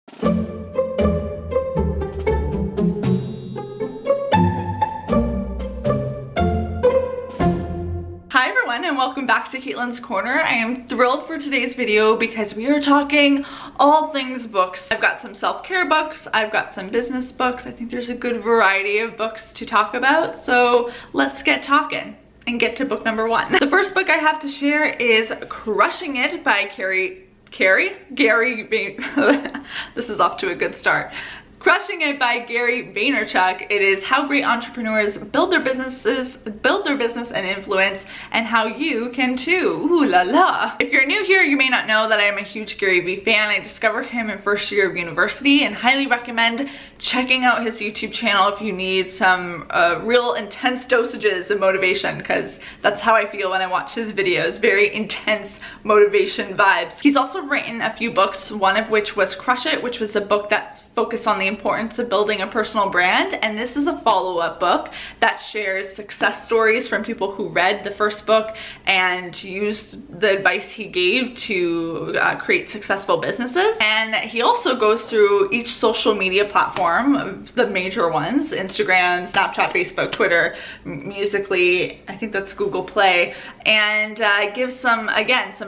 Hi everyone and welcome back to Caitlin's Corner. I am thrilled for today's video because we are talking all things books. I've got some self-care books, I've got some business books. I think there's a good variety of books to talk about, so let's get talking and get to book number one. The first book I have to share is Crushing It by this is off to a good start. Crushing It by Gary Vaynerchuk. It is how great entrepreneurs build their business and influence, and how you can too. Ooh la la. If you're new here, you may not know that I am a huge Gary Vee fan. I discovered him in first year of university and highly recommend checking out his YouTube channel if you need some real intense dosages of motivation, because that's how I feel when I watch his videos. Very intense motivation vibes. He's also written a few books, one of which was Crush It, which was a book that's focused on the importance of building a personal brand, and this is a follow-up book that shares success stories from people who read the first book and used the advice he gave to create successful businesses. And he also goes through each social media platform, the major ones, Instagram, Snapchat, Facebook, Twitter, Musical.ly, I think that's Google Play, and gives some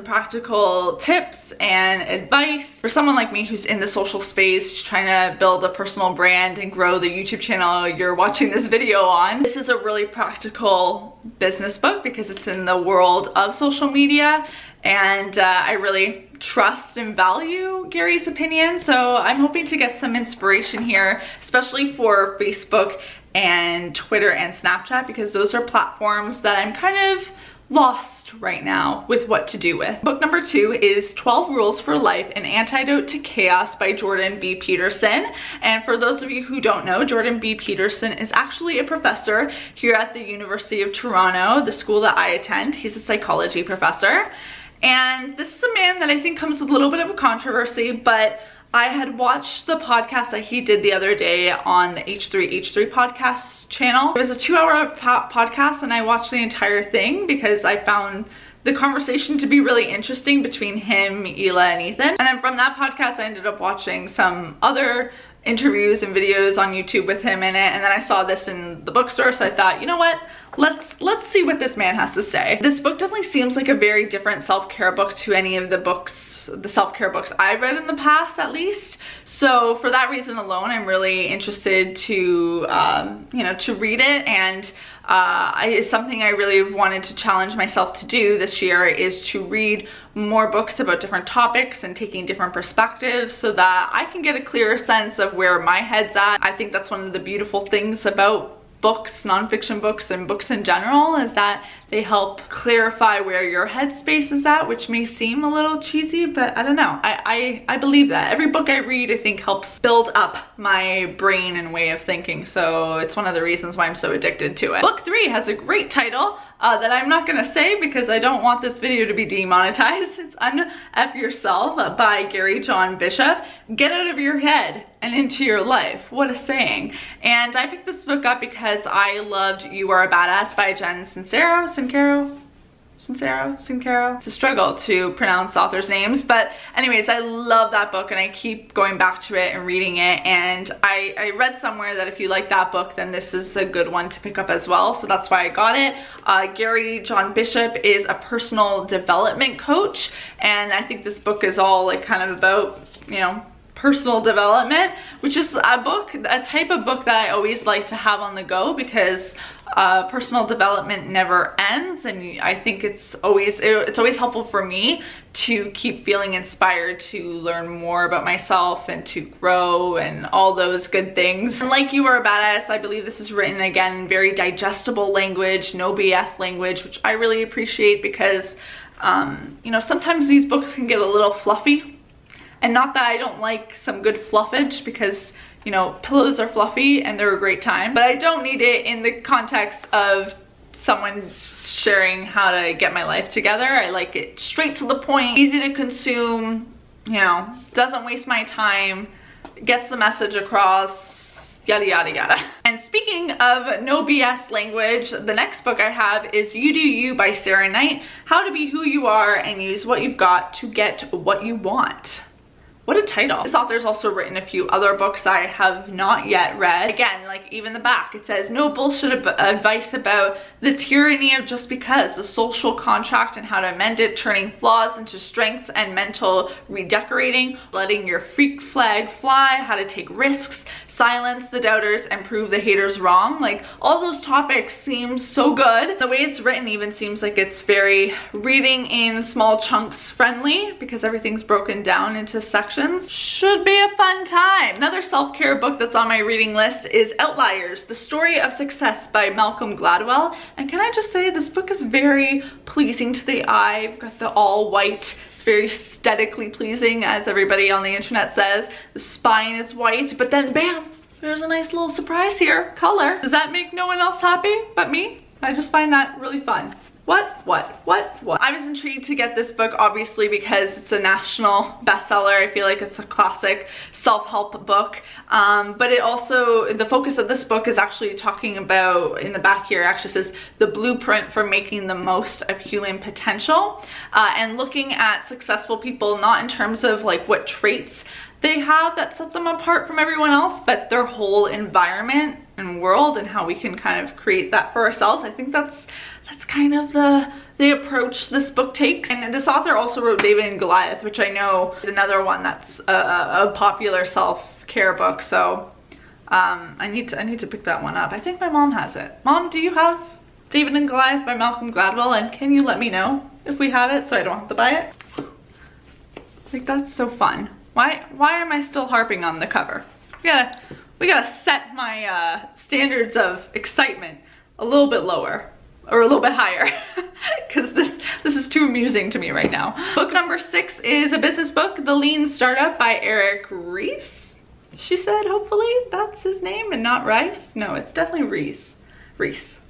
practical tips and advice for someone like me who's in the social space, who's trying to build a personal brand and grow the YouTube channel you're watching this video on. This is a really practical business book because it's in the world of social media, and I really trust and value Gary's opinion, so I'm hoping to get some inspiration here, especially for Facebook and Twitter and Snapchat, because those are platforms that I'm kind of lost right now with what to do with. Book number two is 12 Rules for Life, An Antidote to Chaos by Jordan B. Peterson. And for those of you who don't know, Jordan B. Peterson is actually a professor here at the University of Toronto, the school that I attend. He's a psychology professor. And this is a man that I think comes with a little bit of a controversy, but I had watched the podcast that he did the other day on the H3 podcast channel. It was a 2-hour podcast, and I watched the entire thing because I found the conversation to be really interesting between him, Hila, and Ethan. And then from that podcast, I ended up watching some other interviews and videos on YouTube with him in it, and then I saw this in the bookstore, so I thought, you know what, let's see what this man has to say. This book definitely seems like a very different self-care book to any of the self-care books I've read in the past, at least. So for that reason alone, I'm really interested to to read it, and it's something I really wanted to challenge myself to do this year, is to read more books about different topics and taking different perspectives so that I can get a clearer sense of where my head's at. I think that's one of the beautiful things about books, nonfiction books, and books in general, is that they help clarify where your headspace is at, which may seem a little cheesy, but I don't know. I believe that. Every book I read, I think, helps build up my brain and way of thinking, so it's one of the reasons why I'm so addicted to it. Book 3 has a great title that I'm not gonna say because I don't want this video to be demonetized. It's Un-F Yourself by Gary John Bishop. Get out of your head and into your life. What a saying. And I picked this book up because I loved You Are a Badass by Jen Sincero. It's a struggle to pronounce authors' names, but anyways, I love that book and I keep going back to it and reading it, and I read somewhere that if you like that book, then this is a good one to pick up as well, so that's why I got it. Gary John Bishop is a personal development coach, and I think this book is all like kind of about, you know, personal development, which is a type of book that I always like to have on the go, because personal development never ends, and I think it's always helpful for me to keep feeling inspired to learn more about myself and to grow and all those good things. And like You Are a Badass, I believe this is written again in very digestible language, no BS language, which I really appreciate because you know, sometimes these books can get a little fluffy. And not that I don't like some good fluffage, because, you know, pillows are fluffy and they're a great time, but I don't need it in the context of someone sharing how to get my life together. I like it straight to the point, easy to consume, you know, doesn't waste my time, gets the message across, yada yada yada. And speaking of no BS language, the next book I have is You Do You by Sarah Knight, How to Be Who You Are and Use What You've Got to Get What You Want. What a title. This author's also written a few other books I have not yet read. Again, like even the back, it says, no bullshit advice about the tyranny of just because, the social contract and how to amend it, turning flaws into strengths and mental redecorating, letting your freak flag fly, how to take risks, silence the doubters and prove the haters wrong. Like all those topics seem so good. The way it's written even seems like it's very reading in small chunks friendly because everything's broken down into sections. Should be a fun time. Another self-care book that's on my reading list is Outliers, The Story of Success by Malcolm Gladwell. And can I just say, this book is very pleasing to the eye. You've got the all white. It's very aesthetically pleasing, as everybody on the internet says. The spine is white, but then bam, there's a nice little surprise here, color. Does that make no one else happy but me? I just find that really fun. What? I was intrigued to get this book, obviously, because it's a national bestseller. I feel like it's a classic self-help book. But it also, the focus of this book is actually talking about, in the back here, it actually says, the blueprint for making the most of human potential. And looking at successful people, not in terms of like what traits they have that set them apart from everyone else, but their whole environment and world and how we can kind of create that for ourselves. I think that's kind of the approach this book takes. And this author also wrote David and Goliath, which I know is another one that's a popular self-care book. So I need to pick that one up. I think my mom has it. Mom, do you have David and Goliath by Malcolm Gladwell? And can you let me know if we have it so I don't have to buy it? Like, that's so fun. Why am I still harping on the cover? We gotta set my standards of excitement a little bit lower, or a little bit higher, because this is too amusing to me right now. Book number 6 is a business book, The Lean Startup by Eric Ries. She said, hopefully that's his name and not Rice. No, it's definitely Ries.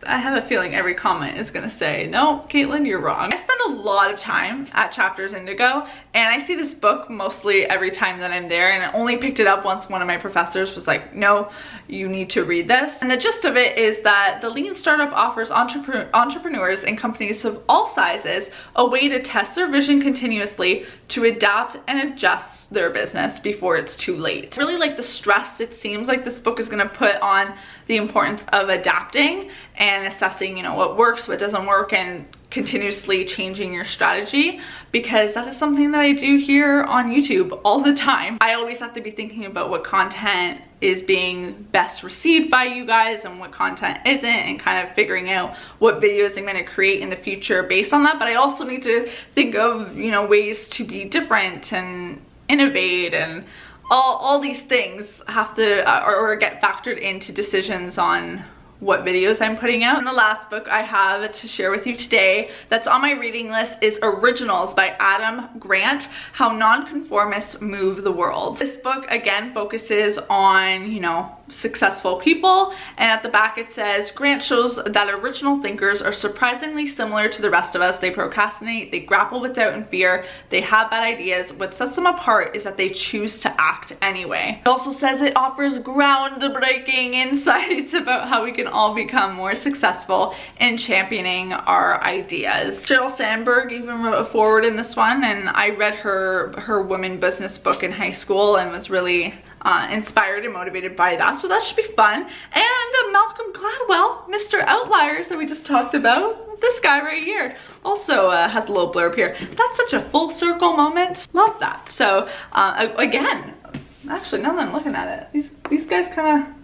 I have a feeling every comment is gonna say, no, Caitlin, you're wrong. I spend a lot of time at Chapters Indigo, and I see this book mostly every time that I'm there, and I only picked it up once one of my professors was like, no, you need to read this. And the gist of it is that the Lean Startup offers entrepreneurs and companies of all sizes a way to test their vision continuously, to adapt and adjust their business before it's too late. Really like the stress it seems like this book is gonna put on the importance of adapting and assessing, you know, what works, what doesn't work, and continuously changing your strategy, because that is something that I do here on YouTube all the time. I always have to be thinking about what content is being best received by you guys and what content isn't, and kind of figuring out what videos I'm going to create in the future based on that. But I also need to think of, you know, ways to be different and innovate, and all these things have to or get factored into decisions on what videos I'm putting out. And the last book I have to share with you today that's on my reading list is Originals by Adam Grant, How Nonconformists Move the World. This book again focuses on, you know, successful people, and at the back it says, Grant shows that original thinkers are surprisingly similar to the rest of us. They procrastinate, they grapple with doubt and fear, they have bad ideas. What sets them apart is that they choose to act anyway. It also says it offers groundbreaking insights about how we can all become more successful in championing our ideas. Sheryl Sandberg even wrote a foreword in this one, and I read her women business book in high school and was really inspired and motivated by that, so that should be fun. And Malcolm Gladwell, Mr. Outliers that we just talked about, this guy right here also has a little blurb here. That's such a full circle moment. Love that. So again, actually now that I'm looking at it, these guys kind of,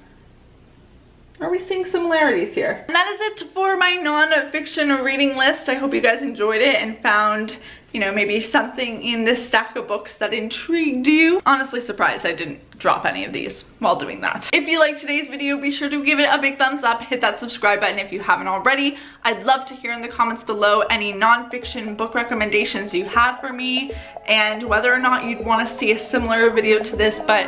are we seeing similarities here? And that is it for my non-fiction reading list. I hope you guys enjoyed it and found, you know, maybe something in this stack of books that intrigued you. Honestly surprised I didn't drop any of these while doing that. If you liked today's video, be sure to give it a big thumbs up, hit that subscribe button if you haven't already. I'd love to hear in the comments below any non-fiction book recommendations you have for me, and whether or not you'd want to see a similar video to this but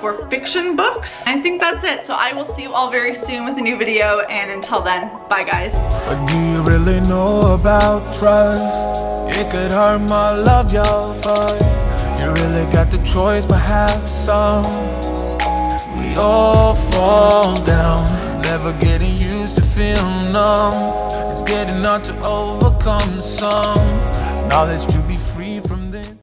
for fiction books. I think that's it, so I will see you all very soon with a new video, and until then, bye guys. But do you really know about trust? It could hurt my love, y'all, but you really got the choice but have some. We all fall down, never getting used to feel numb. It's getting hard to overcome some knowledge to be